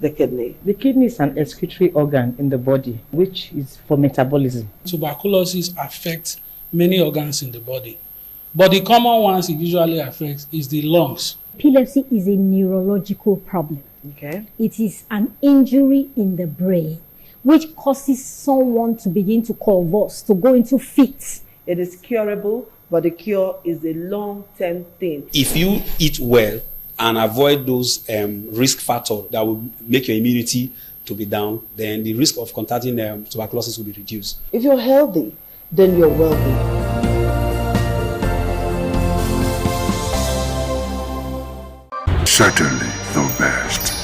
the kidney? The kidney is an excretory organ in the body, which is for metabolism. Tuberculosis affects many organs in the body, but the common ones it usually affects is the lungs. Epilepsy is a neurological problem. Okay. It is an injury in the brain which causes someone to begin to convulse, to go into fits. It is curable, but the cure is a long-term thing. If you eat well and avoid those risk factors that will make your immunity to be down, then the risk of contracting tuberculosis will be reduced. If you're healthy, then you're wealthy. Certainly the best.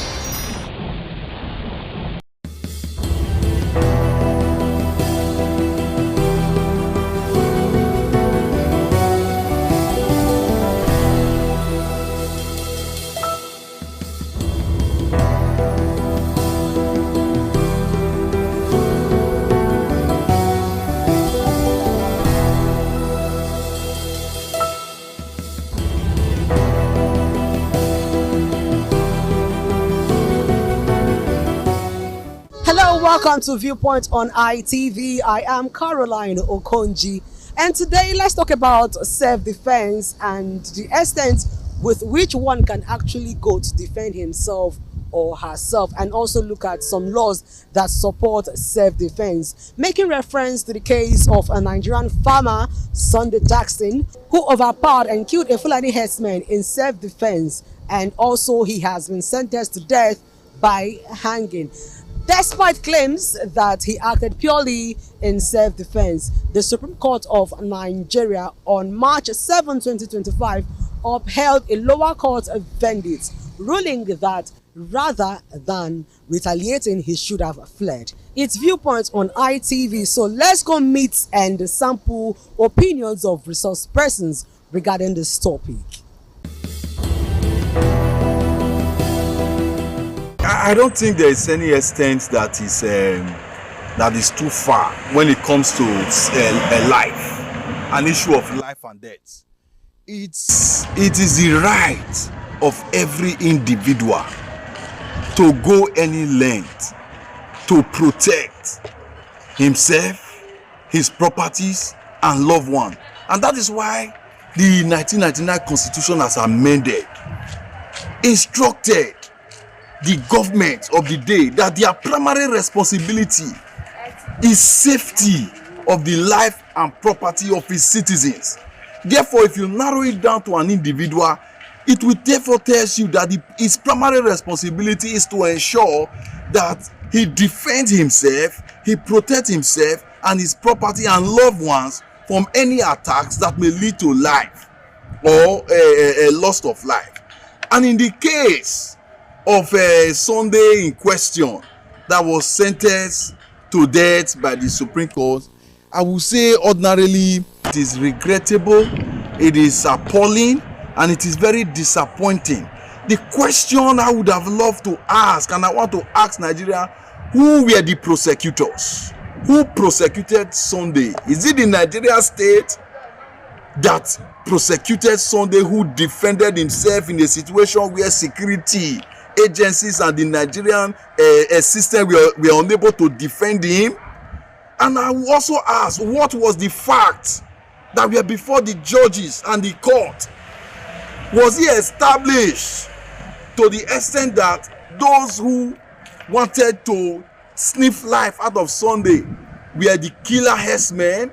Welcome to Viewpoint on ITV. I am Caroline Okonji, and today let's talk about self-defense and the extent with which one can actually go to defend himself or herself, and also look at some laws that support self-defense, making reference to the case of a Nigerian farmer, Sunday Jackson, who overpowered and killed a Fulani herdsman in self-defense, and also he has been sentenced to death by hanging. Despite claims that he acted purely in self-defense, the Supreme Court of Nigeria on March 7, 2025 upheld a lower court verdict, ruling that rather than retaliating, he should have fled. It's Viewpoint on ITV, so let's go meet and sample opinions of resource persons regarding this topic. I don't think there is any extent that is too far when it comes to a life, an issue of life and death. It is the right of every individual to go any length to protect himself, his properties, and loved one. And that is why the 1999 Constitution has amended, instructed the government of the day that their primary responsibility is safety of the life and property of its citizens. Therefore, if you narrow it down to an individual, it will therefore tell you that his primary responsibility is to ensure that he defends himself, he protects himself and his property and loved ones from any attacks that may lead to life or a loss of life. And in the case of a Sunday in question that was sentenced to death by the Supreme Court, I would say ordinarily it is regrettable, it is appalling, and it is very disappointing. The question I would have loved to ask, and I want to ask Nigeria, who were the prosecutors? Who prosecuted Sunday? Is it the Nigeria state that prosecuted Sunday, who defended himself in a situation where security agencies and the Nigerian system were unable to defend him? And I will also ask, what was the fact that were before the judges and the court? Was he established to the extent that those who wanted to sniff life out of Sunday were the killer herdsmen,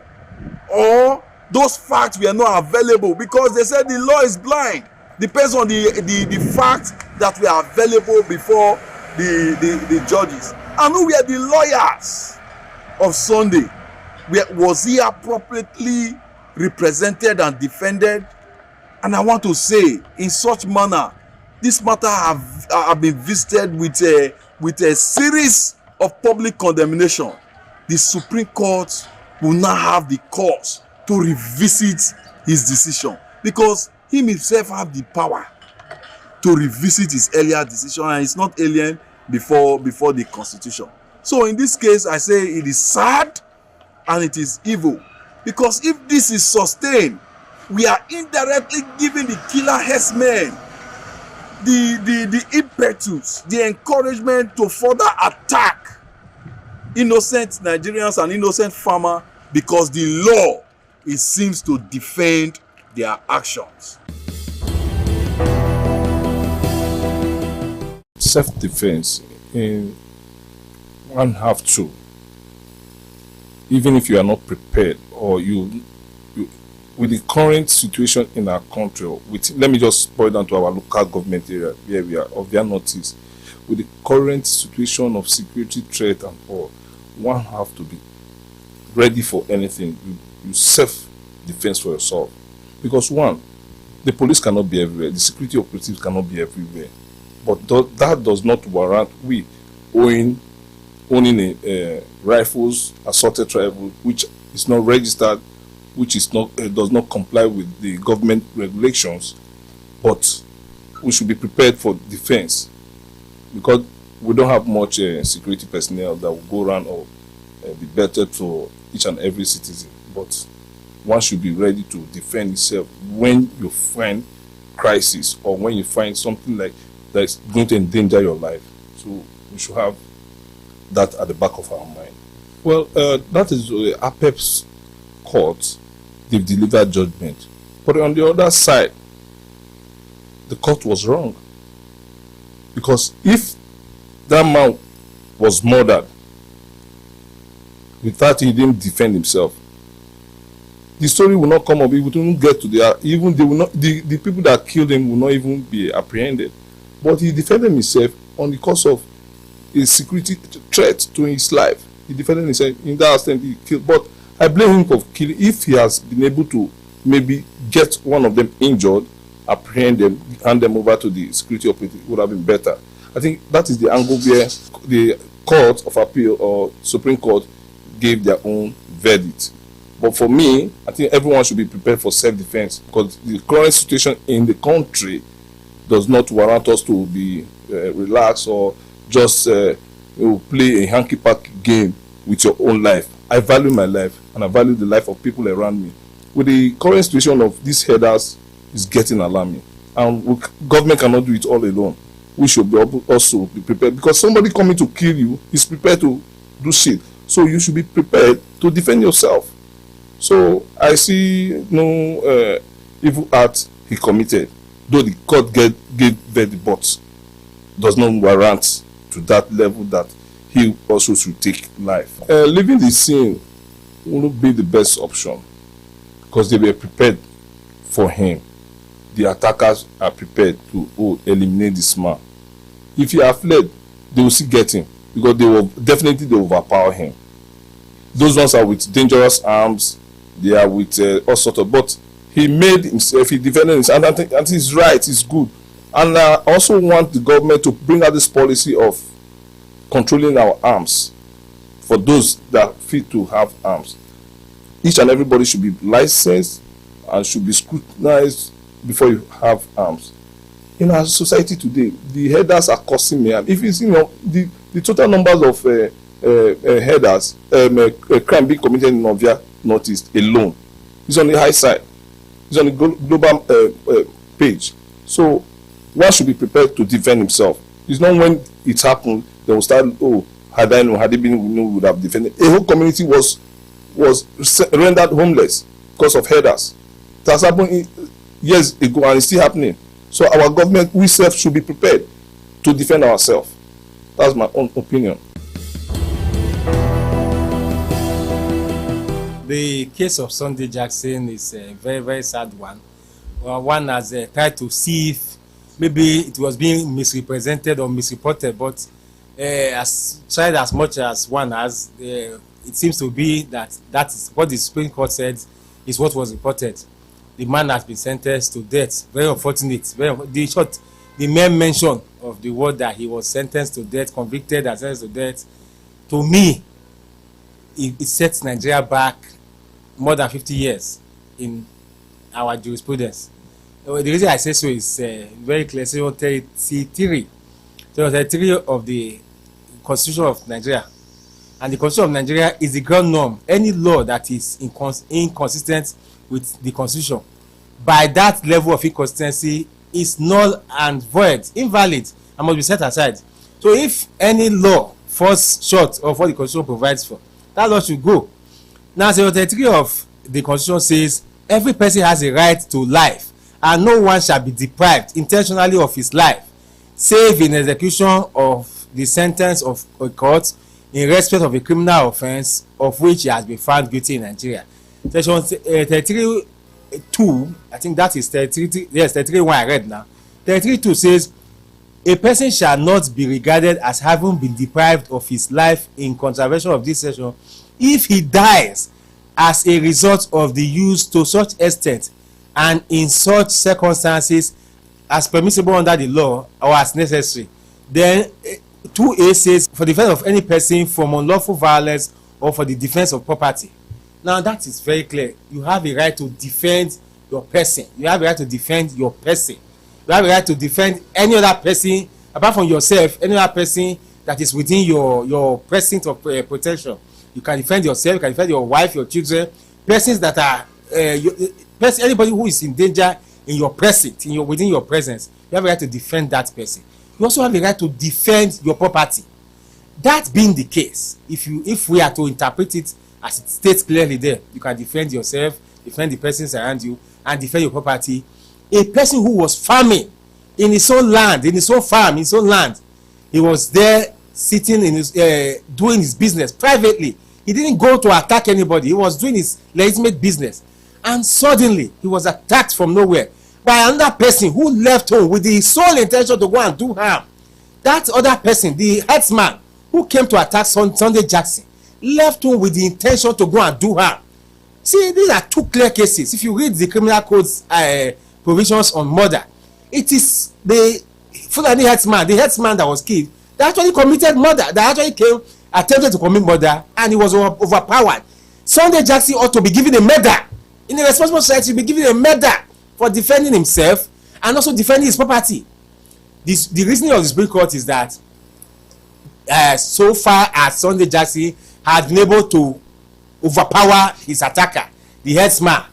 or those facts were not available? Because they said the law is blind. Depends on the facts that were available before the judges. And who were the lawyers of Sunday? Was he appropriately represented and defended? And I want to say, in such manner, this matter have been visited with a series of public condemnation. The Supreme Court will now have the cause to revisit his decision, because he himself have the power to revisit his earlier decision, and it's not alien before the Constitution. So in this case, I say it is sad and it is evil, because if this is sustained, we are indirectly giving the killer herdsmen the impetus, the encouragement to further attack innocent Nigerians and innocent farmers because the law, it seems to defend their actions. Self-defense, one have to, even if you are not prepared, or you with the current situation in our country, let me just point down to our local government area where we are of their notice. With the current situation of security threat and all, one have to be ready for anything. You self-defense for yourself, because one, the police cannot be everywhere, the security operatives cannot be everywhere, but that does not warrant we owning rifles, assorted rifles, which is not registered, which is not does not comply with the government regulations. But we should be prepared for defense, because we don't have much security personnel that will go around or be better for each and every citizen. But one should be ready to defend itself when you find crisis, or when you find something like that is going to endanger your life. So we should have that at the back of our mind. Well, that is APEP's court. They've delivered judgment, but on the other side, the court was wrong, because if that man was murdered without he didn't defend himself, the story will not come up. It wouldn't get to the people that killed him will not even be apprehended. But he defended himself on the cause of a security threat to his life. He defended himself in that extent. He killed, but I blame him for killing. If he has been able to maybe get one of them injured, apprehend them, hand them over to the security operative, would have been better. I think that is the angle where the Court of Appeal or Supreme Court gave their own verdict. But for me, I think everyone should be prepared for self-defense, because the current situation in the country does not warrant us to be relaxed or just play a hanky-panky game with your own life. I value my life, and I value the life of people around me. With the current situation of these headers, is getting alarming, and government cannot do it all alone. We should also be prepared, because somebody coming to kill you is prepared to do shit. So you should be prepared to defend yourself. So I see no evil act he committed, though the court gave verdict, but does not warrant to that level that he also should take life. Leaving the scene will be the best option, because they were prepared for him. The attackers are prepared to eliminate this man. If he has fled, they will still get him, because they will definitely overpower him. Those ones are with dangerous arms. They are with all sorts of. But he made himself. He defended himself, and I think he's right. He's good. And I also want the government to bring out this policy of controlling our arms for those that fit to have arms. Each and everybody should be licensed and should be scrutinized before you have arms. In our society today, the headers are causing me. If you see, the total numbers of headers, crime being committed in Novia Northeast alone is on the high side. It's on the global page. So one should be prepared to defend himself. It's not when it happened they will start. Oh, had I known, had it been, we would have defended. A whole community was rendered homeless because of headers. It has happened years ago, and it's still happening. So our government, we self should be prepared to defend ourselves. That's my own opinion. The case of Sunday Jackson is a very, very sad one. One has tried to see if maybe it was being misrepresented or misreported, but as tried as much as one has, it seems to be that is what the Supreme Court said is what was reported. The man has been sentenced to death. Very unfortunate. The mere mention of the word that he was sentenced to death, convicted and sentenced to death, to me, it sets Nigeria back more than 50 years in our jurisprudence. The reason I say so is very clear. Section 33 of the Constitution of Nigeria. And the Constitution of Nigeria is the ground norm. Any law that is inconsistent with the Constitution, by that level of inconsistency, is null and void, invalid, and must be set aside. So if any law falls short of what the constitution provides for, that law should go. Now, Section 33 of the constitution says every person has a right to life, and no one shall be deprived intentionally of his life, save in execution of the sentence of a court in respect of a criminal offence of which he has been found guilty in Nigeria. Section 33(2), I think that is 33, yes, 33(1) I read now. 33(2) says a person shall not be regarded as having been deprived of his life in contravention of this section if he dies as a result of the use to such extent and in such circumstances as permissible under the law or as necessary. Then 2A says for the defense of any person from unlawful violence or for the defense of property. Now that is very clear. You have a right to defend your person. You have a right to defend your person. You have a right to defend any other person apart from yourself, any other person that is within your precinct of protection. You can defend yourself, you can defend your wife, your children, persons that are anybody who is in danger in your precinct, within your presence. You have a right to defend that person. You also have a right to defend your property. That being the case, if we are to interpret it as it states clearly there, you can defend yourself, defend the persons around you, and defend your property. A person who was farming in his own land, in his own farm, in his own land, he was there sitting in his doing his business privately. He didn't go to attack anybody. He was doing his legitimate business, and suddenly he was attacked from nowhere by another person who left home with the sole intention to go and do harm. That other person, the herdsman who came to attack Sunday Jackson, left home with the intention to go and do harm. See, these are two clear cases. If you read the criminal code's provisions on murder, it is the Fulani herdsman, the herdsman that was killed, that actually committed murder, that actually attempted to commit murder, and he was overpowered. Sunday Jackson ought to be given a medal. In a responsible society, be given a medal for defending himself and also defending his property. The reasoning of the Supreme Court is that so far as Sunday Jackson had been able to overpower his attacker, the herdsman,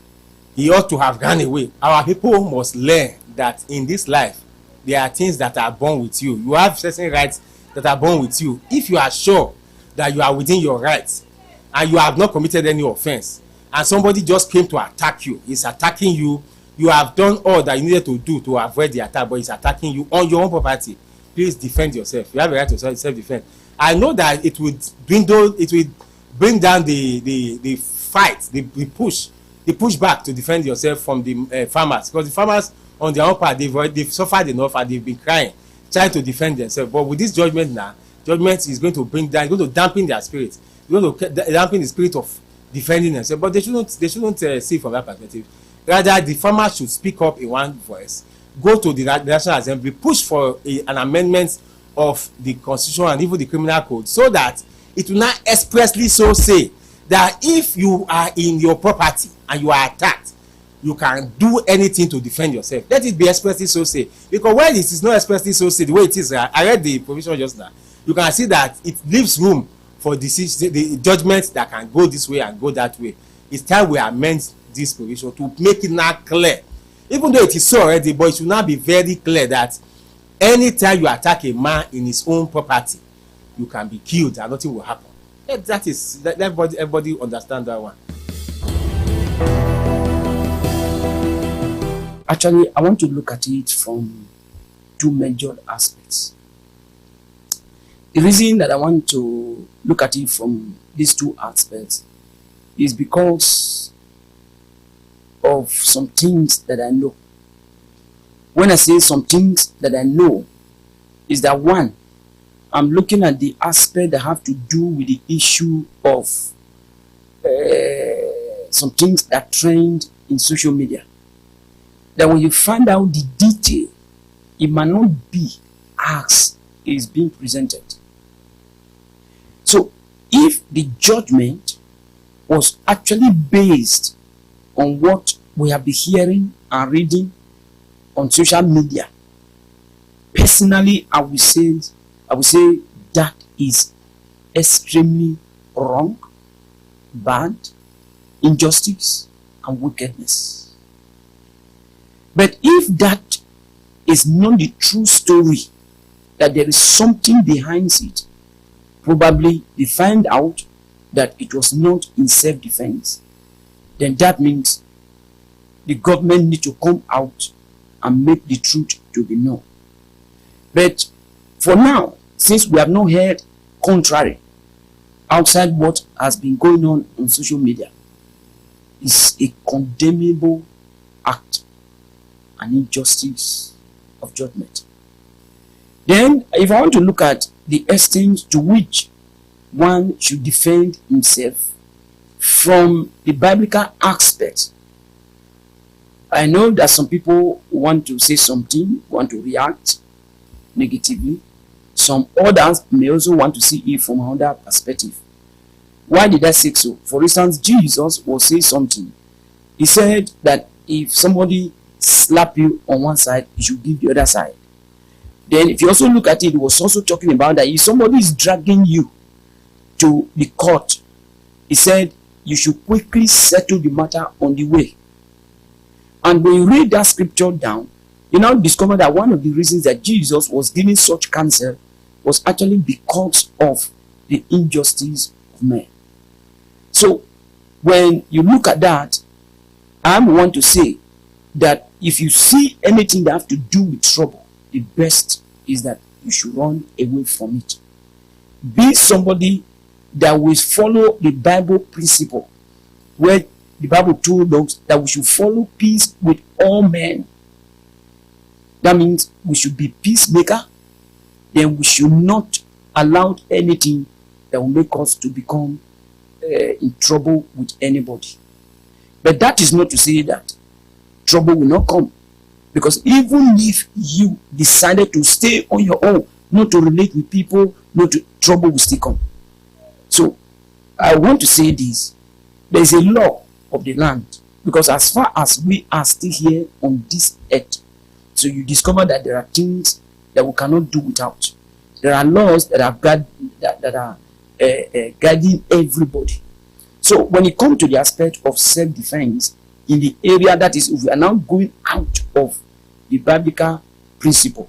he ought to have run away. Our people must learn that in this life, there are things that are born with you. You have certain rights that are born with you. If you are sure that you are within your rights and you have not committed any offense, and somebody just came to attack you, is attacking you, you have done all that you needed to do to avoid the attack, but he's attacking you on your own property. Please defend yourself. You have a right to self-defense. I know that it would dwindle, it would bring down the fight, the push back to defend yourself from the farmers, because the farmers on their own part, they've suffered enough and they've been trying to defend themselves. But with this judgment now, judgment is going to bring down, going to dampen their spirit, it's going to dampen the spirit of defending themselves. But they shouldn't see from that perspective. Rather, the farmers should speak up in one voice, go to the National Assembly, push for an amendment of the Constitution and even the Criminal Code, so that it will not expressly so say that if you are in your property and you are attacked, you can do anything to defend yourself. Let it be expressly so say. Because when it is not expressly so say, the way it is, I read the provision just now, you can see that it leaves room for the judgments that can go this way and go that way. It's time we amend this provision to make it now clear. Even though it is so already, but it should now be very clear that anytime you attack a man in his own property, you can be killed and nothing will happen. Everybody understand that one. Actually, I want to look at it from two major aspects. The reason that I want to look at it from these two aspects is because of some things that I know. When I say some things that I know, is that one, I'm looking at the aspect that have to do with the issue of some things that trend in social media. That when you find out the detail, it might not be as it is being presented. So, if the judgment was actually based on what we have been hearing and reading on social media, personally, I would say that is extremely wrong, bad, injustice, and wickedness. But if that is not the true story, that there is something behind it, probably they find out that it was not in self-defense, then that means the government need to come out and make the truth to be known. But for now, since we have not heard contrary outside what has been going on social media, it's a condemnable act, an injustice of judgment. Then, if I want to look at the extent to which one should defend himself from the biblical aspect, I know that some people want to say something, want to react negatively. Some others may also want to see it from another perspective. Why did I say so? For instance, Jesus will say something. He said that if somebody slap you on one side, you should give the other side. Then if you also look at it, he was also talking about that if somebody is dragging you to the court, he said you should quickly settle the matter on the way. And when you read that scripture down, you now discover that one of the reasons that Jesus was giving such counsel was actually because of the injustice of men. So when you look at that, I want to say that if you see anything that have to do with trouble, the best is that you should run away from it. Be somebody that will follow the Bible principle, where the Bible told us that we should follow peace with all men. That means we should be peacemaker. Then we should not allow anything that will make us to become in trouble with anybody. But that is not to say that trouble will not come. Because even if you decided to stay on your own, not to relate with people, trouble will still come. So I want to say this. There is a law of the land. Because as far as we are still here on this earth, so you discover that there are things that we cannot do without. There are laws that are guiding everybody. So when it comes to the aspect of self-defense, in the area that is, we are now going out of the biblical principle,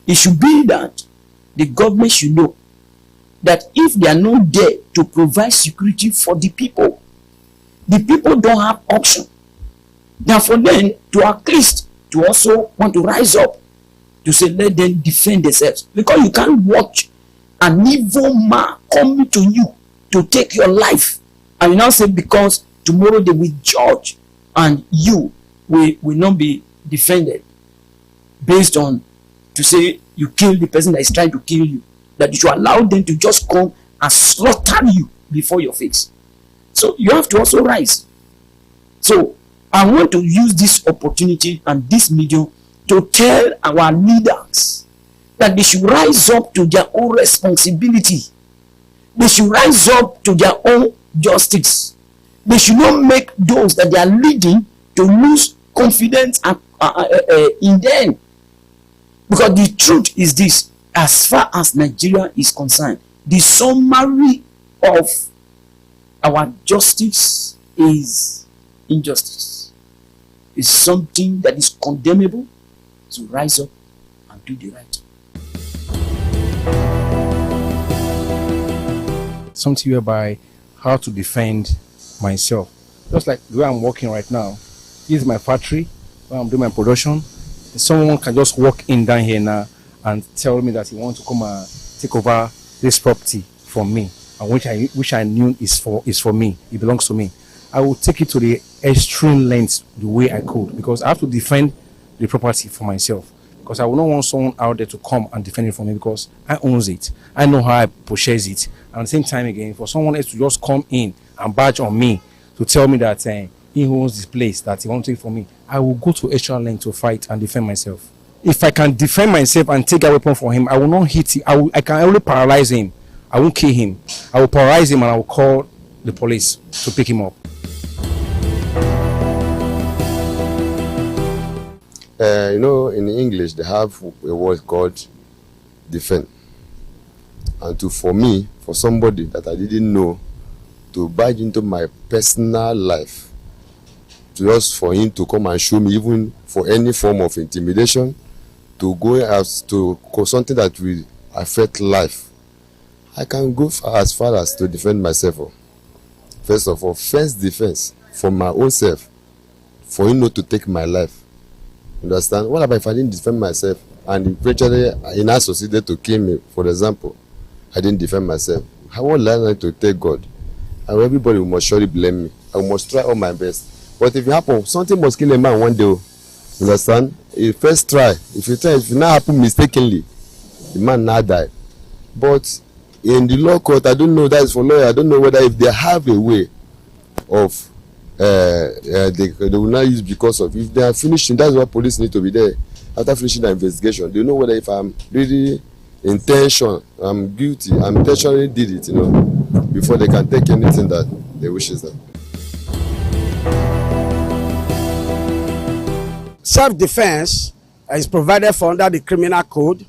it should be that the government should know that if they are not there to provide security for the people don't have option. Now for them to at least to also want to rise up to say let them defend themselves, because you can't watch an evil man coming to you to take your life and you now say because tomorrow they will judge and you will not be defended based on to say you kill the person that is trying to kill you, that you should allow them to just come and slaughter you before your face. So you have to also rise. So I want to use this opportunity and this medium to tell our leaders that they should rise up to their own responsibility. They should rise up to their own justice. They should not make those that they are leading to lose confidence in them. Because the truth is this, as far as Nigeria is concerned, the summary of our justice is injustice. It's something that is condemnable. So rise up and do the right. Something whereby how to defend myself. Just like the way I'm working right now. This is my factory where I'm doing my production. Someone can just walk in down here now and tell me that he wants to come and take over this property from me, and which I knew is for me. It belongs to me. I will take it to the extreme lengths the way I could, because I have to defend the property for myself. Because I will not want someone out there to come and defend it for me, because I own it. I know how I purchase it. And at the same time again, for someone else to just come in and badge on me to tell me that he owns this place, that he wants to take it from me, I will go to extra length to fight and defend myself. If I can defend myself and take a weapon from him, I will not hit him. I can only paralyze him. I won't kill him. I will paralyze him and I will call the police to pick him up. In English, they have a word called defend. And for somebody that I didn't know, to barge into my personal life, just for him to come and show me, even for any form of intimidation, to go as to something that will affect life, I can go as far as to defend myself. First of all, first defense for my own self, for you not to take my life. Understand? What about if I didn't defend myself and eventually in our society to kill me, for example, I didn't defend myself? How will I learn to take God? And everybody must surely blame me. I must try all my best. But if it happens, something must kill a man one day. Understand? You first try. If it not happen mistakenly, the man now die. But in the law court, I don't know, that is for lawyer, I don't know whether if they have a way of they will not use because of, if they are finishing, that's why police need to be there after finishing the investigation. They know whether if I'm really I'm guilty, I intentionally did it, you know, before they can take anything that they wishes them. Self-defense is provided for under the criminal code,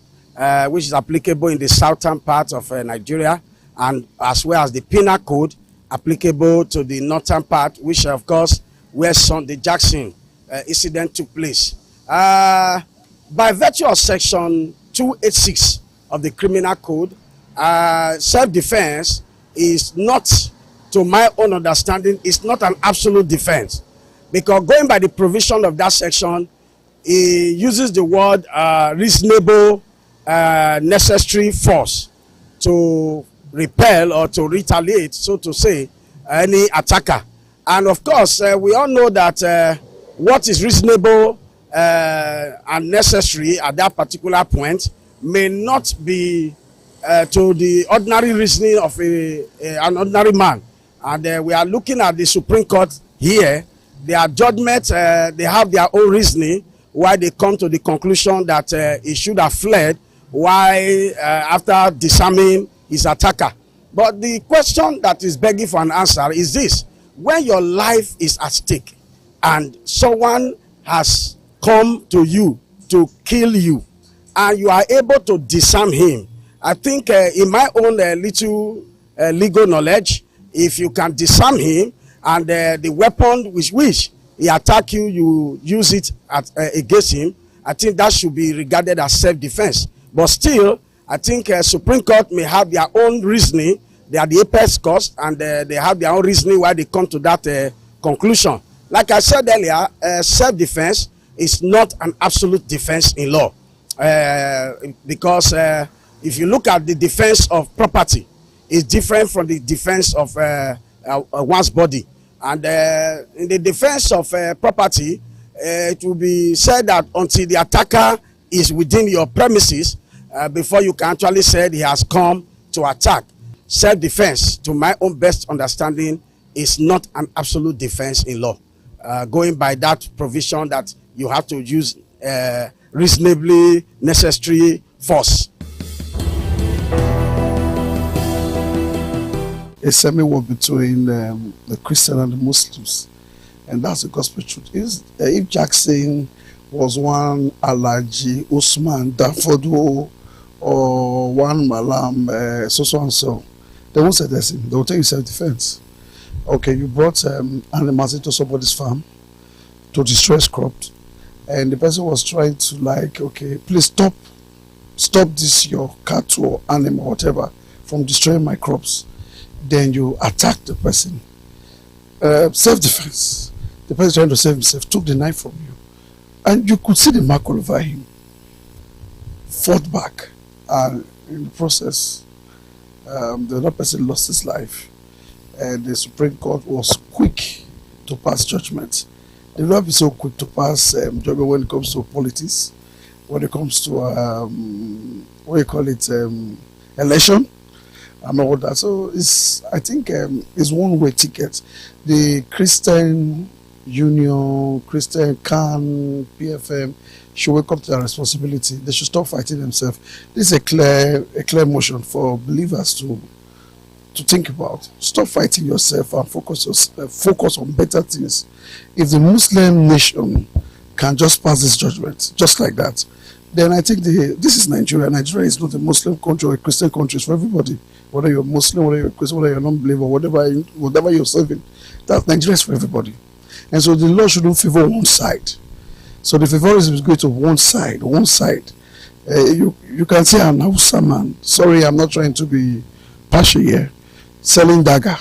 which is applicable in the southern part of Nigeria, and as well as the penal code applicable to the northern part, which of course where Sunday Jackson incident took place. By virtue of section 286 of the criminal code, self-defense is not, to my own understanding, is not an absolute defense, because going by the provision of that section, it uses the word reasonable necessary force to repel or to retaliate, so to say, any attacker. And of course, we all know that what is reasonable and necessary at that particular point may not be to the ordinary reasoning of an ordinary man. And we are looking at the Supreme Court here. Their judgment, they have their own reasoning why they come to the conclusion that he should have fled after disarming his attacker. But the question that is begging for an answer is this: when your life is at stake and someone has come to you to kill you and you are able to disarm him, I think in my own little legal knowledge, if you can disarm him and the weapon with which he attack you, you use it against him, I think that should be regarded as self-defense. But still, I think Supreme Court may have their own reasoning. They are the apex court, and they have their own reasoning why they come to that conclusion. Like I said earlier, self-defense is not an absolute defense in law, because if you look at the defense of property, it's different from the defense of one's body. And in the defense of property, it will be said that until the attacker is within your premises, before you can actually say he has come to attack. Self-defense, to my own best understanding, is not an absolute defense in law. Going by that provision that you have to use reasonably necessary force. A semi-war between the Christian and the Muslims, and that's the gospel truth. If Jackson was one Alaji Usman Dafodo or one Malam so and so, they won't say this. They will tell you self-defense. Okay, you brought animals into somebody's farm to destroy crops, and the person was trying to, like, okay, please stop this, your cattle or animal, whatever, from destroying my crops. Then you attack the person. Self-defense. The person trying to save himself took the knife from you, and you could see the mark all over him. Fought back, and in the process, the other person lost his life, and the Supreme Court was quick to pass judgment. They will not be so quick to pass judgment when it comes to politics, when it comes to what you call it, election. And all that. So I think it's one-way ticket. The Christian Union, Christian CAN, PFM should wake up to their responsibility. They should stop fighting themselves. This is a clear motion for believers to think about. Stop fighting yourself and focus on better things. If the Muslim nation can just pass this judgment, just like that, then I think this is Nigeria. Nigeria is not a Muslim country or a Christian country. It's for everybody. Whether you're Muslim, whether you're Christian, whether you're non-believer, whatever you're serving, that Nigeria is for everybody. And so the law shouldn't favor one side. So the favorism is going to one side. You can see an Hausa man. Sorry, I'm not trying to be partial here. Selling dagger,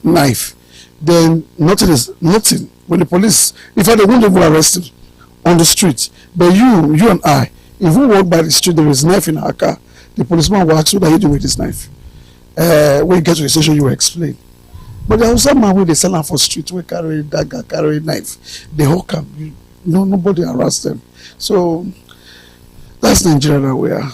knife. Then nothing. When the police, in fact, they won't even arrest him on the street. But you and I, if we walk by the street, there is a knife in our car. The policeman will ask, what are you doing with this knife? When you get to the station, you will explain. But there was some man where they sell them for street, we carry dagger, carry knife. They hawk them. Nobody harass them. So that's Nigeria that we are.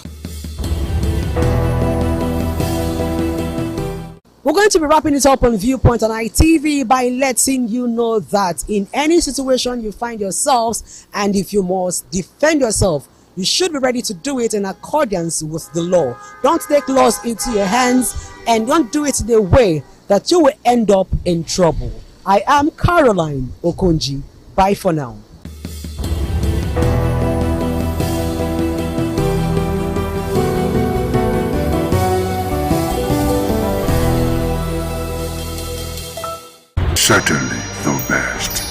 We're going to be wrapping it up on Viewpoint on ITV by letting you know that in any situation you find yourselves, and if you must defend yourself, you should be ready to do it in accordance with the law. Don't take laws into your hands, and don't do it in a way that you will end up in trouble. I am Caroline Okonji. Bye for now. Certainly the best.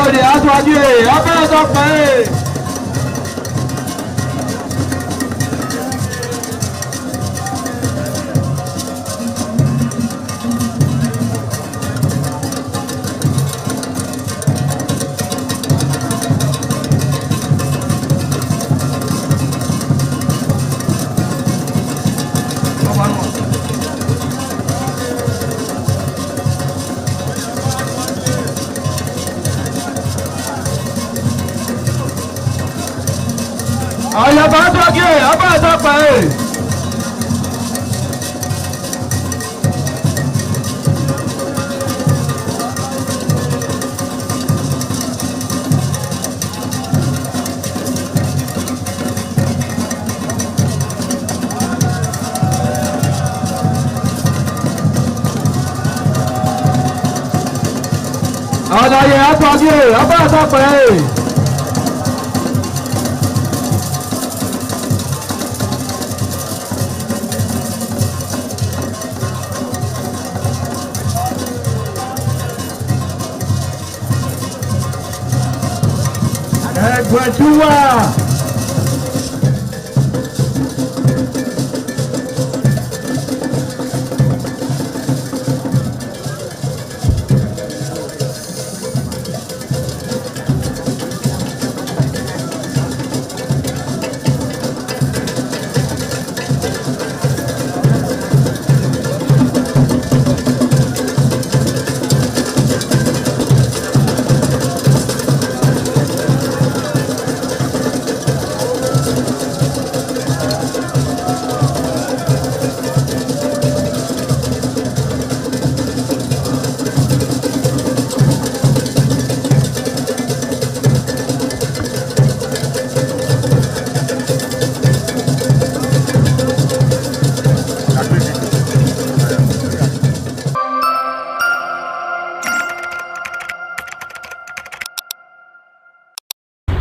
òde aṣáájú ẹ̀ ọbẹ̀ ẹ̀dọ́pẹ̀ ẹ̀. Àyàbá sọ́kì ẹ̀ ọbẹ̀ ẹ̀dọ́pẹ̀ ẹ̀. Àdàyè àtọ́jú ẹ̀ ọbẹ̀ ẹ̀dọ́pẹ̀ ẹ̀. Ẹgbẹ̀túwà.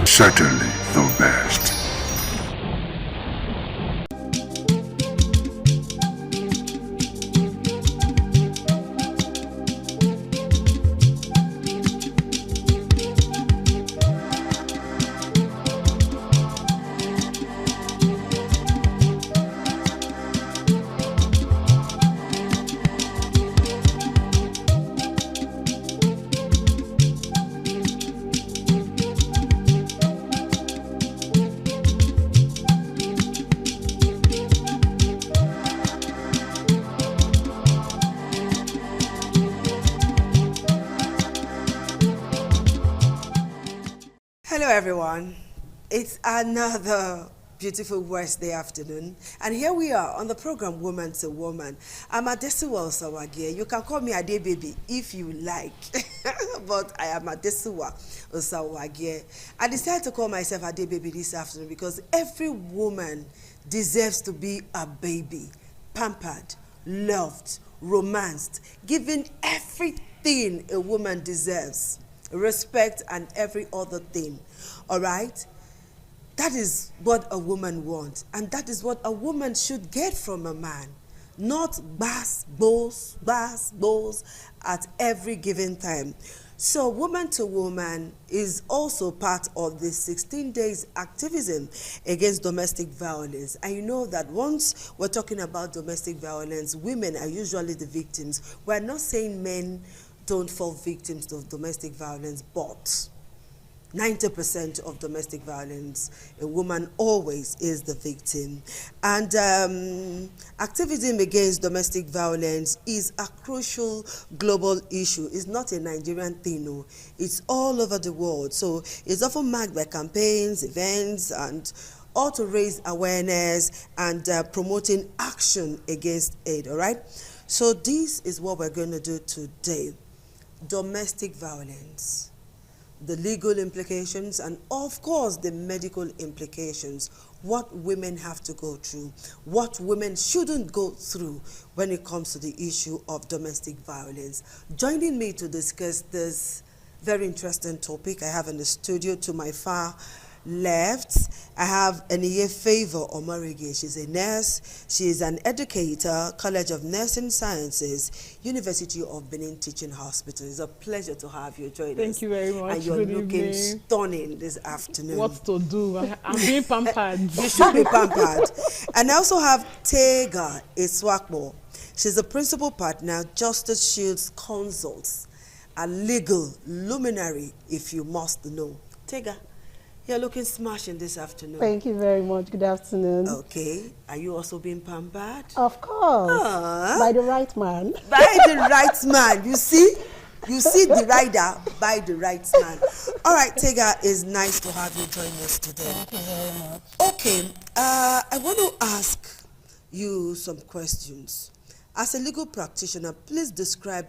Certainly the best. Hello everyone, it's another beautiful Wednesday afternoon and here we are on the program Woman to Woman. I'm Adesiwa Osawagie. You can call me Ade Baby if you like, but I am Adesiwa Osawagie. I decided to call myself Ade Baby this afternoon because every woman deserves to be a baby, pampered, loved, romanced, given everything a woman deserves. Respect and every other thing. All right? That is what a woman wants, and that is what a woman should get from a man. Not boss at every given time. So Woman to Woman is also part of the 16 days activism against domestic violence. And you know that once we're talking about domestic violence, women are usually the victims. We're not saying men don't fall victims of domestic violence, but 90% of domestic violence, a woman always is the victim. And activism against domestic violence is a crucial global issue. It's not a Nigerian thing, no. It's all over the world. So it's often marked by campaigns, events, and all to raise awareness and promoting action against it, all right? So this is what we're going to do today. Domestic violence, the legal implications, and of course the medical implications, what women have to go through, what women shouldn't go through when it comes to the issue of domestic violence. Joining me to discuss this very interesting topic, I have in the studio to my far left I have Eniye Favor Omorige. She's a nurse. She is an educator, College of Nursing Sciences, University of Benin Teaching Hospital. It's a pleasure to have you join us. Thank you very much. And you're Good looking evening. stunning this afternoon. What to do? I'm being pampered. You should be pampered. And I also have Tega Iswakbo. She's the principal partner, Justice Shields Consults, a legal luminary, if you must know. Tega, you're looking smashing this afternoon. Thank you very much. Good afternoon. Okay. Are you also being pampered? Of course. By the right man. By the right man. You see? You see the rider by the right man. All right, Tega, it's nice to have you join us today. Thank you very much. Okay. I want to ask you some questions. As a legal practitioner, please describe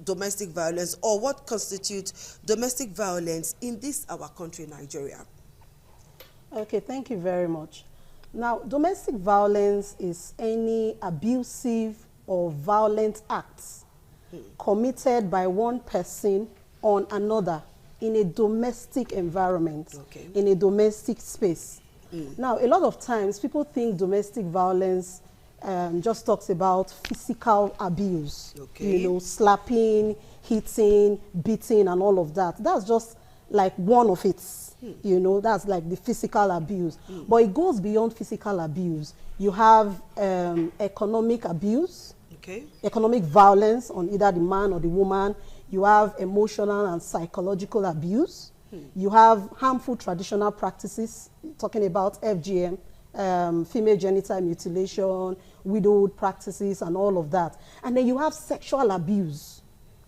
domestic violence, or what constitutes domestic violence in this our country, Nigeria. Okay, thank you very much. Now, domestic violence is any abusive or violent acts committed by one person on another in a domestic environment, in a domestic space. Now, a lot of times people think domestic violence just talks about physical abuse, you know, slapping, hitting, beating, and all of that. That's just like one of it, you know, that's like the physical abuse. But it goes beyond physical abuse. You have economic abuse, economic violence on either the man or the woman. You have emotional and psychological abuse. You have harmful traditional practices, talking about FGM, female genital mutilation, widowhood practices, and all of that. And then you have sexual abuse.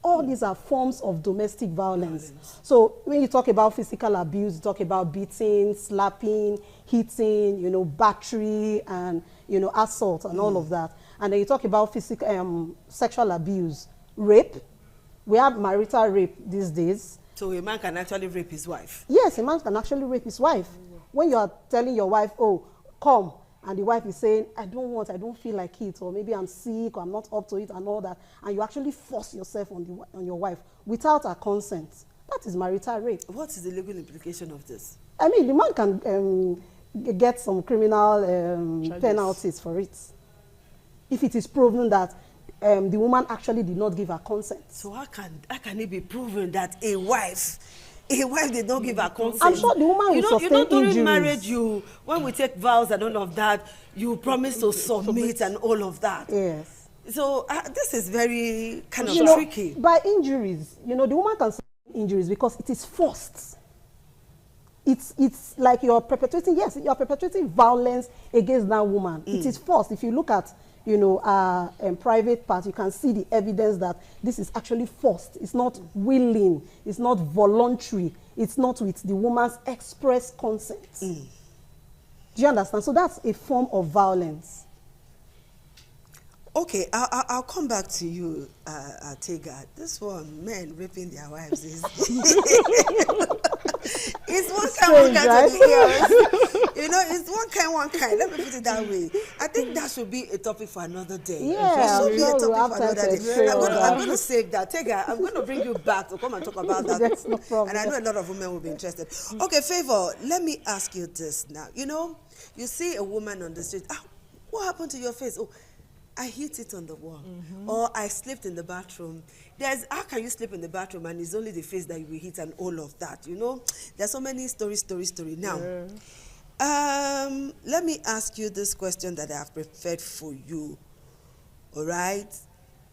All these are forms of domestic violence. So when you talk about physical abuse, you talk about beating, slapping, hitting, you know, battery, and, you know, assault, and all of that. And then you talk about physical, sexual abuse, rape. We have marital rape these days. So a man can actually rape his wife? Yes, a man can actually rape his wife. When you are telling your wife, oh, come, and the wife is saying, I don't feel like it, or maybe I'm sick, or I'm not up to it, and all that, and you actually force yourself on your wife without her consent, that is marital rape. What is the legal implication of this? I mean, the man can get some criminal penalties for it, if it is proven that the woman actually did not give her consent. So how can it be proven that a wife did not give her consent? I'm sure the woman will sustain injuries. During marriage, when we take vows and all of that, you promise to submit and all of that. Yes. So this is very kind of tricky. By injuries, you know, the woman can sustain injuries because it is forced. It's like you're perpetrating violence against that woman. It is forced. If you look at, you know, private part, you can see the evidence that this is actually forced. It's not willing. It's not voluntary. It's not with the woman's express consent. Do you understand? So that's a form of violence. Okay, I'll come back to you, Tega. This one, men raping their wives is it's one kind right? to the ears. You know, it's one kind. Let me put it that way. I think that should be a topic for another day. Yeah, it should be a topic for another day. I'm going to to save that. Tega, I'm going to bring you back to come and talk about that. That's no problem. And I know a lot of women will be interested. Okay, Favor, let me ask you this now. You know, you see a woman on the street. What happened to your face? Oh, I hit it on the wall, or I slipped in the bathroom. How can you slip in the bathroom and it's only the face that you will hit and all of that, you know? There's so many story. Now, let me ask you this question that I have prepared for you, all right?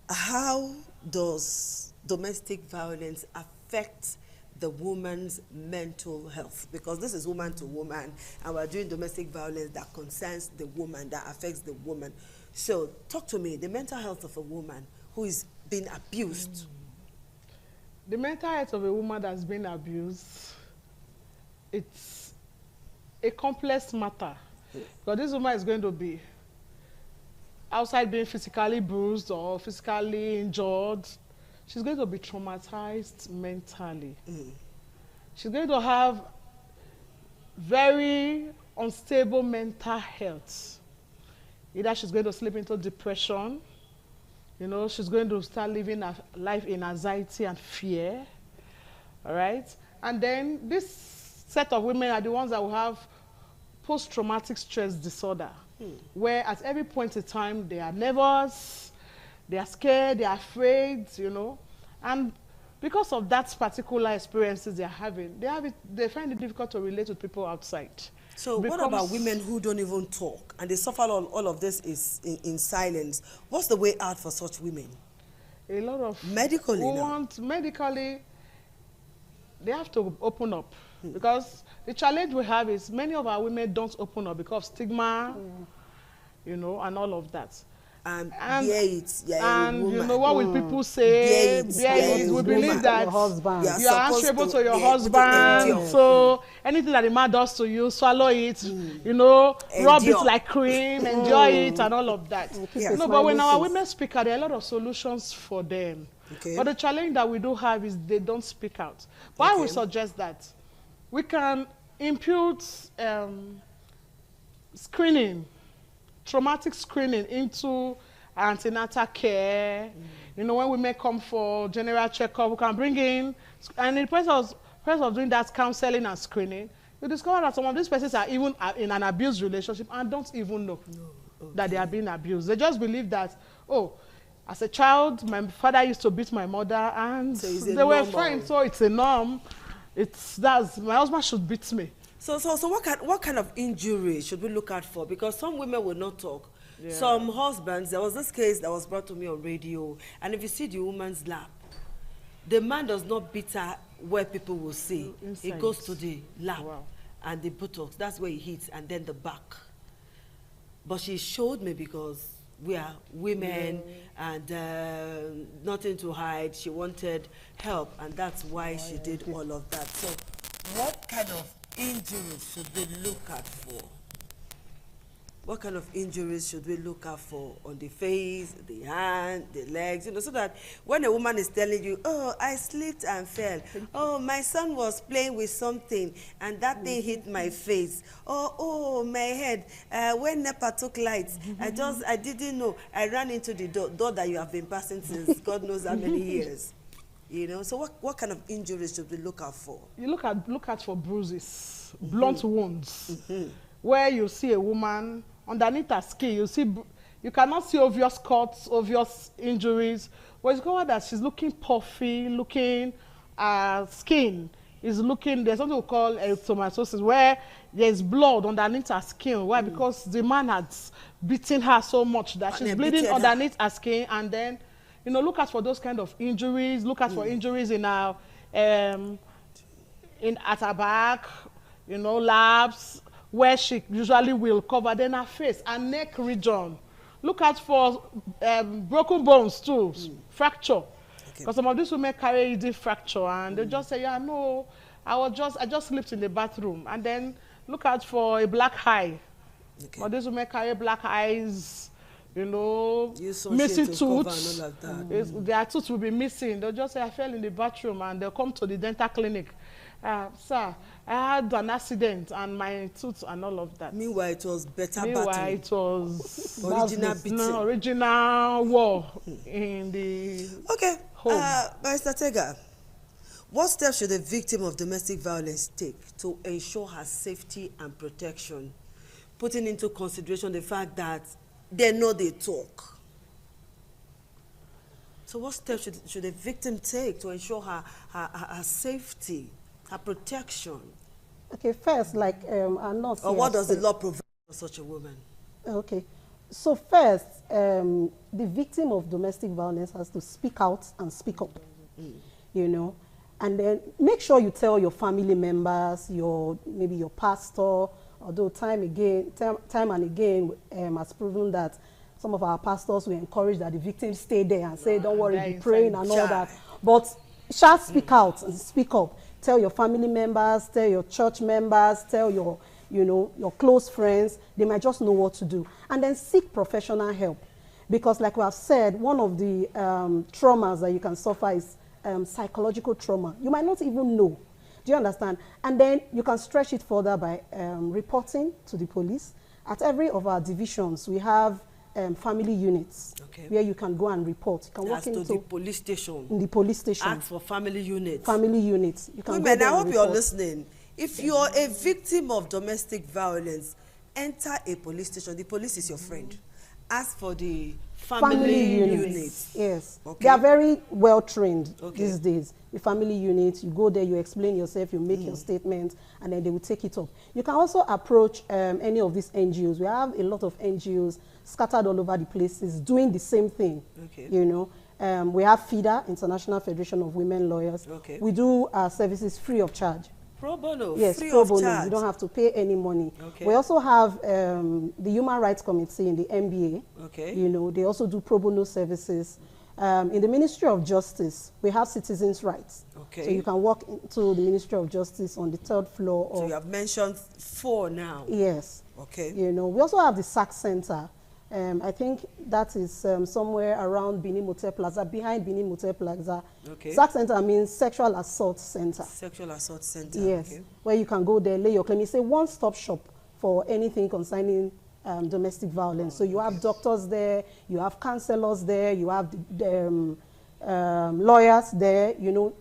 How does domestic violence affect the woman's mental health? Because this is woman to woman, and we're doing domestic violence that concerns the woman, that affects the woman. So talk to me, the mental health of a woman who is being abused. The mental health of a woman that's been abused, it's a complex matter. Because this woman is going to be outside being physically bruised or physically injured. She's going to be traumatized mentally. She's going to have very unstable mental health. Either she's going to slip into depression, you know, she's going to start living a life in anxiety and fear, all right? And then this set of women are the ones that will have post-traumatic stress disorder, where at every point in time they are nervous, they are scared, they are afraid, you know, and because of that particular experiences they are having, they find it difficult to relate with people outside. So what about women who don't even talk and they suffer all of this is in silence? What's the way out for such women? A lot of medically they have to open up, because the challenge we have is many of our women don't open up because of stigma, you know, and all of that. And you know, what will people say? We believe that you are answerable to your husband, so anything that the man does to you, swallow it, you know, rub it like cream, enjoy it, and all of that. No, but when our women speak out, there are a lot of solutions for them. But the challenge that we do have is they don't speak out. Why we suggest that? We can impute screening, traumatic screening into antenatal care. You know, when women come for general checkup, we can bring in, and in the process of doing that counseling and screening, you discover that some of these persons are even in an abused relationship and don't even know that they are being abused. They just believe that, oh, as a child, my father used to beat my mother, and they were fine, so it's a norm. My husband should beat me. So what kind of injury should we look out for? Because some women will not talk. Yeah. Some husbands, there was this case that was brought to me on radio, and if you see the woman's lap, the man does not beat her where people will see. It goes to the lap and the buttocks. That's where he hits, and then the back. But she showed me because we are women and nothing to hide. She wanted help, and that's why she did all of that. So what kind of injuries should we look out for? What kind of injuries should we look out for on the face, the hand, the legs, you know, so that when a woman is telling you, oh, I slipped and fell, oh, my son was playing with something and that thing hit my face, oh, my head, when NEPA took lights, I didn't know, I ran into the door that you have been passing since God knows how many years. You know, so what kind of injuries should we look out for? You look out for bruises, blunt wounds, where you see a woman underneath her skin. You cannot see obvious cuts, obvious injuries. But it's discovered that she's looking puffy, skin is looking. There's something we call erythematosis, where there's blood underneath her skin. Why? Because the man has beaten her so much that she's bleeding underneath her skin, and then, you know, look out for those kind of injuries. Look out for injuries in our, at her back, you know, laps, where she usually will cover. Then her face, her neck region. Look out for broken bones too, fracture. Because some of these women carry the fracture, and they just say, yeah, no, I just slipped in the bathroom. And then look out for a black eye. But these women carry black eyes, you know, missing tooth. Their tooth will be missing. They'll just say, I fell in the bathroom, and they'll come to the dental clinic. Sir, I had an accident and my tooth and all of that. Meanwhile, it was better battle. Meanwhile, it was original beating. No, original war in the home. Mr. Tega, what steps should a victim of domestic violence take to ensure her safety and protection, putting into consideration the fact that they know they talk? So what steps should a victim take to ensure her safety, her protection? Okay, first, like our nurse. Or what does the law provide for such a woman? Okay, so first, the victim of domestic violence has to speak out and speak up, you know, and then make sure you tell your family members, maybe your pastor, although time and again has proven that some of our pastors will encourage that the victims stay there and say, don't worry, be praying and all that. But shall speak out and speak up. Tell your family members, tell your church members, tell your, your close friends. They might just know what to do. And then seek professional help. Because like we have said, one of the traumas that you can suffer is psychological trauma. You might not even know. Do you understand? And then you can stretch it further by reporting to the police. At every of our divisions, we have family units where you can go and report. You can walk into the police station. In the police station. Ask for family units. Family units. You can Women, I hope you're listening. If you're a victim of domestic violence, enter a police station. The police is your friend. Ask for the family unit. Yes. Okay. They are very well trained these days. The family unit, you go there, you explain yourself, you make your statement, and then they will take it up. You can also approach any of these NGOs. We have a lot of NGOs scattered all over the places doing the same thing. Okay. You know, we have FIDA, International Federation of Women Lawyers. Okay. We do our services free of charge. Pro bono, yes, free pro of bono. charge. You don't have to pay any money. Okay. We also have the Human Rights Committee in the NBA. Okay. You know, they also do pro bono services. In the Ministry of Justice, we have citizens' rights. Okay. So you can walk into the Ministry of Justice on the 3rd floor. So you have mentioned 4 now. Yes. Okay. You know, we also have the SAC Center. I think that is somewhere around Benin Motel Plaza, behind Benin Motel Plaza. Okay. SAC Center means Sexual Assault Center. Sexual Assault Center. Yes, Okay. where you can go there, lay your claim. It's a one-stop shop for anything concerning domestic violence. So you have doctors there, you have counselors there, you have the lawyers there, you know,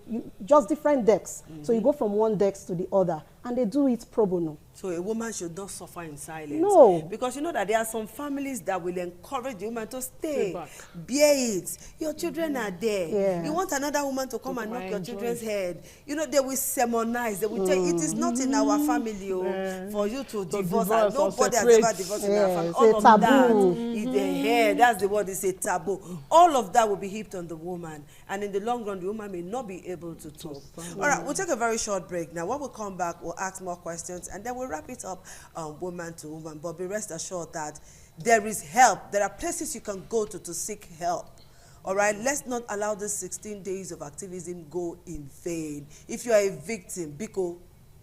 just different decks. So you go from one desk to the other, and they do it pro bono. So a woman should not suffer in silence. No. Because you know that there are some families that will encourage the woman to stay, Stay back. bear it. Your children are there. Yeah. You want another woman to come and knock your enjoy. children's head. You know, they will sermonize. They will tell you, it is not in our family for you to divorce. And divorce or nobody has ever separate. divorced in our Yeah, family. it's All a of taboo. that is the hair. That's the word, it's a taboo. All of that will be heaped on the woman. And in the long run, the woman may not be able to talk. All right, we'll take a very short break now. When we come back, we'll ask more questions, and then we'll wrap it up woman to woman. But be rest assured that there is help. There are places you can go to seek help. All right, let's not allow this 16 days of activism go in vain. If you are a victim, Biko,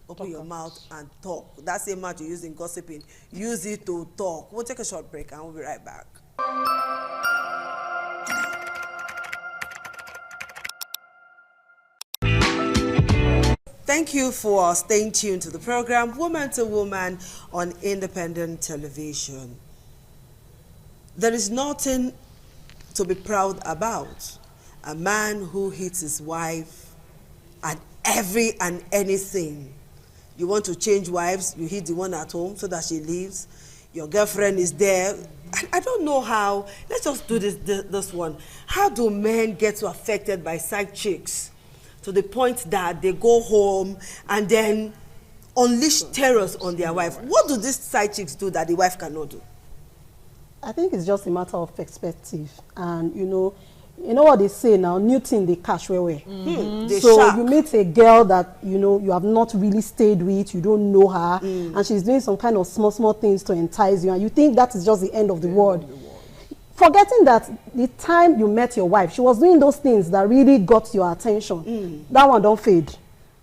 open your mouth and talk. That same mouth you use in gossiping, use it to talk. We'll take a short break and we'll be right back. Thank you for staying tuned to the program Woman to Woman on Independent Television. There is nothing to be proud about. A man who hits his wife at every and anything. You want to change wives, you hit the one at home so that she leaves. Your girlfriend is there. I don't know how. Let's just do this one. How do men get so affected by side chicks to the point that they go home and then unleash terrors on their wife? What do these side chicks do that the wife cannot do? I think it's just a matter of perspective. And you know what they say now, new thing they catch where. They So shark. you meet a girl that you have not really stayed with, you don't know her, and she's doing some kind of small things to entice you, and you think that is just the end of the world. Forgetting that the time you met your wife, she was doing those things that really got your attention. That one don't fade.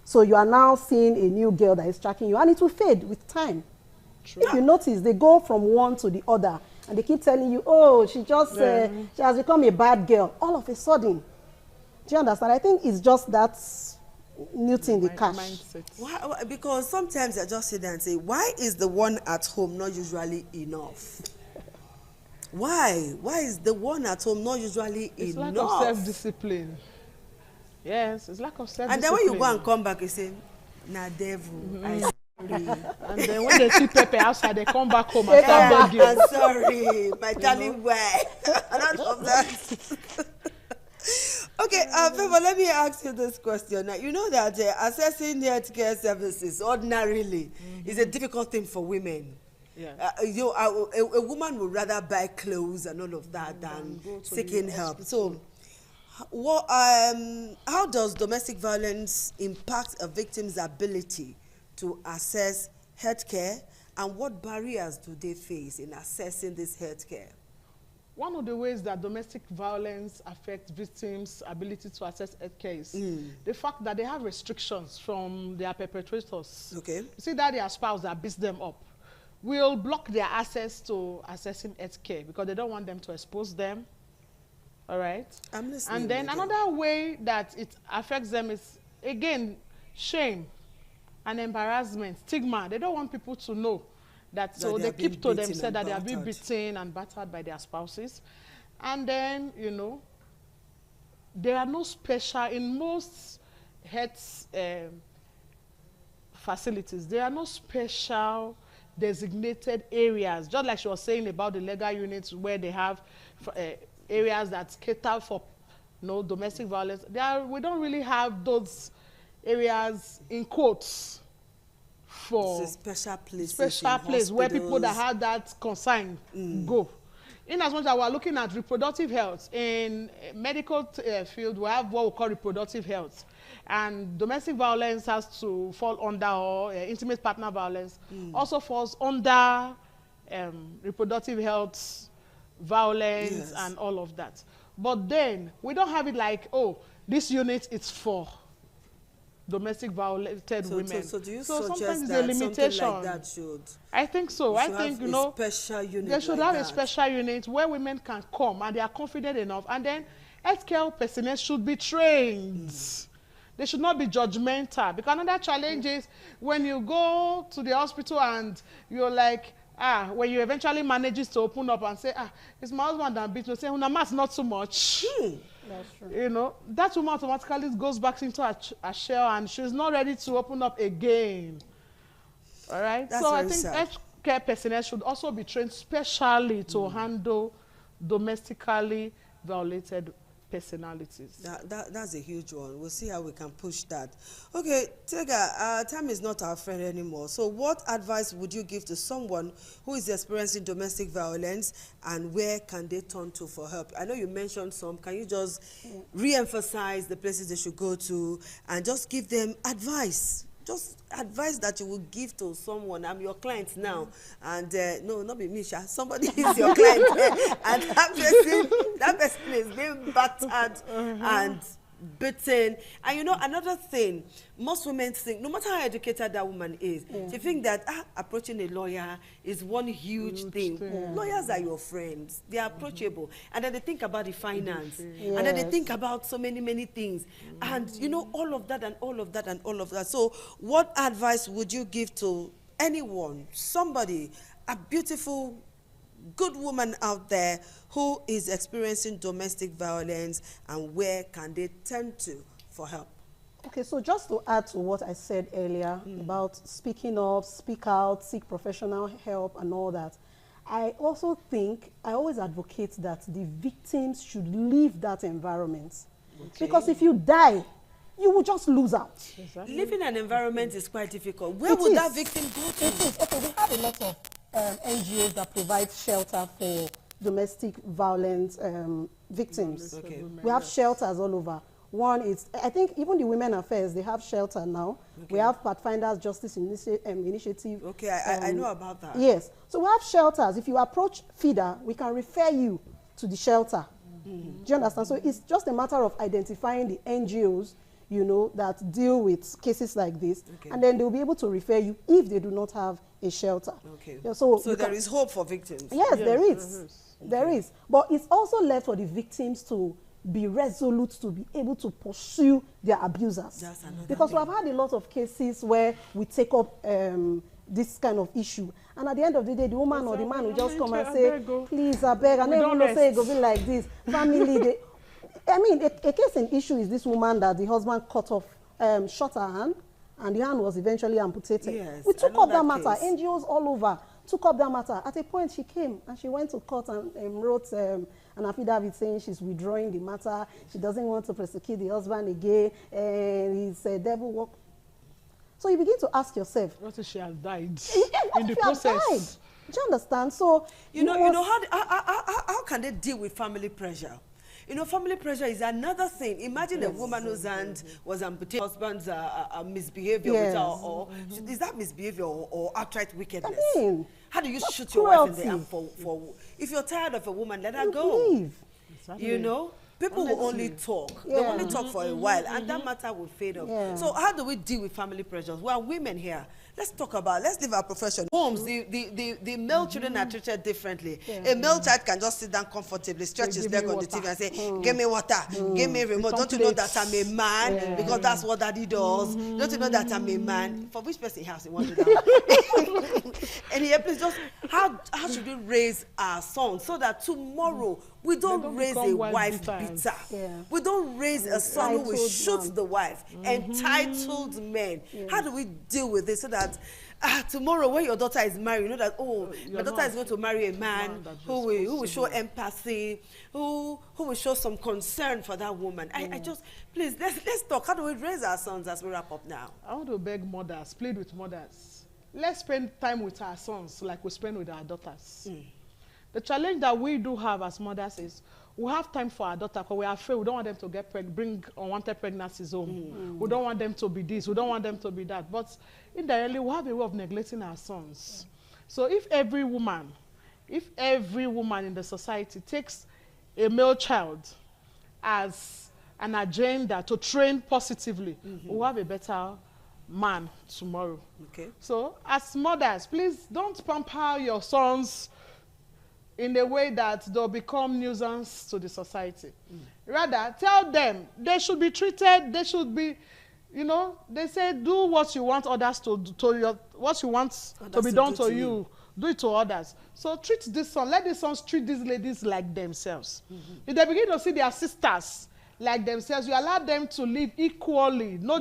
So you are now seeing a new girl that is tracking you, and it will fade with time. If you notice, they go from one to the other, and they keep telling you, oh, she just she has become a bad girl. All of a sudden, do you understand? I think it's just that new thing they catch. Why? Because sometimes I just sit there and say, why is the one at home not usually enough? Why? Why is the one at home not usually It's enough? lack of self-discipline. Yes, it's lack of self-discipline. And then when you go and come back, you say, nah, devil, I sorry. And then when they see Pepe outside, they come back home and start begging. I'm sorry, my darling wife. None of that. Okay, Favour, let me ask you this question. Now, you know that accessing healthcare services ordinarily is a difficult thing for women. Yeah. A woman would rather buy clothes and all of that than seeking help. So, how does domestic violence impact a victim's ability to access healthcare, and what barriers do they face in accessing this healthcare? One of the ways that domestic violence affects victims' ability to access healthcare is the fact that they have restrictions from their perpetrators. Okay. You see that their spouse that beats them up will block their access to accessing healthcare because they don't want them to expose them. All right? I'm listening. And then another way that it affects them is, again, shame and embarrassment, stigma. They don't want people to know that, so they keep to themselves that they are being beaten and battered by their spouses. And then, there are no special, in most health facilities. There are no special designated areas, just like she was saying about the legal units where they have areas that cater for domestic violence. We don't really have those areas in quotes for it's a special place where people that have that concern go. In as much as we're looking at reproductive health, in medical field, we have what we call reproductive health. And domestic violence has to fall under, or intimate partner violence also falls under reproductive health, violence, and all of that. But then, we don't have it like, oh, this unit is for domestic violated women. So do you sometimes suggest there's a that limitation. something like that should? I think so. I think, special unit they should like have that. a special unit where women can come and they are confident enough. And then healthcare personnel should be trained. They should not be judgmental. Because another challenge is when you go to the hospital and you're like, when you eventually manages to open up and say, it's my husband that beat me, say, Unamas, not so much. That's true. That woman automatically goes back into a shell and she's not ready to open up again. All right? That's so I very think sad. healthcare personnel should also be trained specially to handle domestically violated personalities. That's a huge one. We'll see how we can push that. Okay, Tega, time is not our friend anymore. So what advice would you give to someone who is experiencing domestic violence, and where can they turn to for help? I know you mentioned some. Can you just re-emphasize the places they should go to and just give them advice? Just advice that you will give to someone. I'm your client now, and no, not be Misha. Somebody is your client, and that person is being battered and beaten. And another thing, most women think, no matter how educated that woman is, they think that approaching a lawyer is one huge thing. Lawyers are your friends. They are approachable, and then they think about the finance, and then they think about so many things, and all of that and all of that and all of that. So what advice would you give to anyone, somebody, a beautiful, good woman out there who is experiencing domestic violence, and where can they turn to for help? Okay, so just to add to what I said earlier about speaking up, speak out, seek professional help and all that, I always advocate that the victims should leave that environment. Okay. Because if you die, you will just lose out. Exactly. Living an environment is quite difficult. Where would that victim go to? It is. Okay, we have a lot of NGOs that provide shelter for domestic violence victims. Okay. We have shelters all over. One is, I think even the Women Affairs, they have shelter now. Okay. We have Pathfinders Justice Initiative. Okay, I know about that. Yes. So we have shelters. If you approach FIDA, we can refer you to the shelter. Do you understand? So it's just a matter of identifying the NGOs, that deal with cases like this, and then they'll be able to refer you if they do not have a shelter. Okay. Yeah, so there is hope for victims. Yes, there is. There is. But it's also left for the victims to be resolute, to be able to pursue their abusers. Because we have had a lot of cases where we take up this kind of issue, and at the end of the day, the woman or the man will just come and say, please, I beg, and then we don't say it go be like this. Family, a case in issue is this woman that the husband cut off, shot her hand, and the hand was eventually amputated. Yes, we took up that matter. NGOs all over took up that matter. At a point, she came and she went to court and wrote an affidavit saying she's withdrawing the matter. She doesn't want to prosecute the husband again, and he's a devil work. So you begin to ask yourself, what if she has died in the process? Do you understand? So how can they deal with family pressure? Family pressure is another thing. Imagine a woman whose hand was amputated, husband's misbehavior with her, or is that misbehavior or outright wickedness? How do you shoot your wife in the arm for if you're tired of a woman, let her go. Leave. Exactly. People will only talk. They only talk for a while, and that matter will fade off. So how do we deal with family pressures? Well, women here, let's leave our profession. Homes, the male children are treated differently. A male child can just sit down comfortably, stretch his leg on the TV and say, give me water, give me remote. Don't you know that I'm a man? Because that's what daddy does. Don't you know that I'm a man? For which person house you want to do that? And here, please just, how should we raise our sons so that tomorrow we don't raise a wife bitter. We don't raise a son who will shoot the wife. Entitled men. How do we deal with this so that tomorrow when your daughter is married, you know that, oh, my daughter is going to marry a man who will show empathy, who will show some concern for that woman. I just, please, let's talk. How do we raise our sons as we wrap up now? I want to beg mothers, plead with mothers. Let's spend time with our sons like we spend with our daughters. The challenge that we do have as mothers is we have time for our daughter because we are afraid. We don't want them to bring unwanted pregnancies home. We don't want them to be this. We don't want them to be that. But indirectly, we have a way of neglecting our sons. So if every woman in the society takes a male child as an agenda to train positively, we'll have a better man tomorrow. Okay. So as mothers, please don't pamper your sons in a way that they'll become nuisance to the society. Rather, tell them they should be treated, they should be, you know, they say do what you want others to do, what you want to be done to you, do it to others. So treat this son, let the sons treat these ladies like themselves. If they begin to see their sisters like themselves, you allow them to live equally, no